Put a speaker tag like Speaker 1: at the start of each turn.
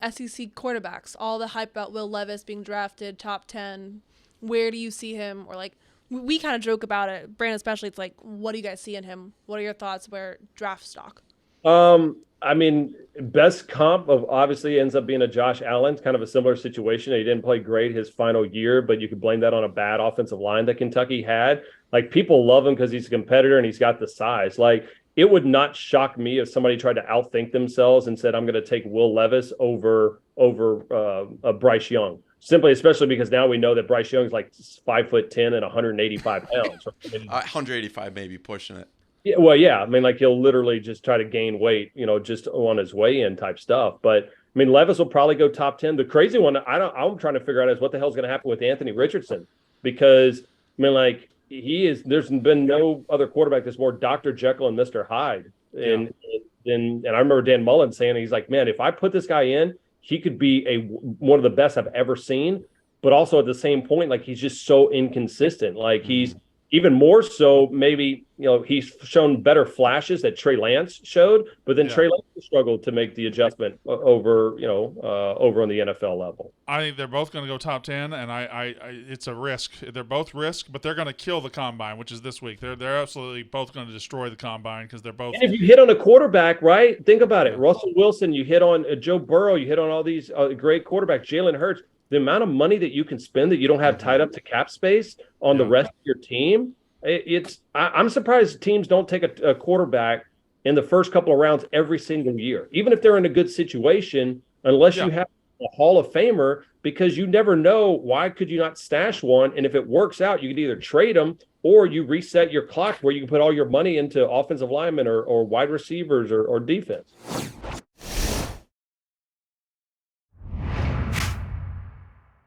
Speaker 1: SEC quarterbacks, all the hype about Will Levis being drafted top 10. Where do you see him? Or like, we kind of joke about it, Brandon especially. It's like, what do you guys see in him? What are your thoughts where draft stock?
Speaker 2: I mean, best comp of obviously ends up being a Josh Allen, kind of a similar situation. He didn't play great his final year, but you could blame that on a bad offensive line that Kentucky had. Like people love him because he's a competitor and he's got the size. Like it would not shock me if somebody tried to outthink themselves and said, "I'm going to take Will Levis over Bryce Young." Simply, especially because now we know that Bryce Young is like 5'10" and 185 pounds. Right?
Speaker 3: 185 maybe pushing it.
Speaker 2: Yeah, well, yeah. I mean, like he'll literally just try to gain weight, just on his way in type stuff. But I mean, Levis will probably go top 10. The crazy one, I'm trying to figure out is what the hell's going to happen with Anthony Richardson, because I mean, like there's been no other quarterback that's more Dr. Jekyll and Mr. Hyde. And I remember Dan Mullen saying, he's like, man, if I put this guy in, he could be one of the best I've ever seen. But also at the same point, like he's just so inconsistent. Like he's even more so, maybe, he's shown better flashes that Trey Lance showed, but then Trey Lance struggled to make the adjustment over on the NFL level.
Speaker 4: I think they're both going to go top 10, and it's a risk. They're both risk, but they're going to kill the combine, which is this week. They're absolutely both going to destroy the combine because they're both.
Speaker 2: And if you hit on a quarterback, right? Think about it. Russell Wilson, you hit on Joe Burrow, you hit on all these great quarterbacks, Jalen Hurts. The amount of money that you can spend that you don't have tied up to cap space on the rest of your team, I'm surprised teams don't take a quarterback in the first couple of rounds every single year, even if they're in a good situation, unless you have a Hall of Famer, because you never know. Why could you not stash one? And if it works out, you could either trade them or you reset your clock where you can put all your money into offensive linemen or wide receivers or defense.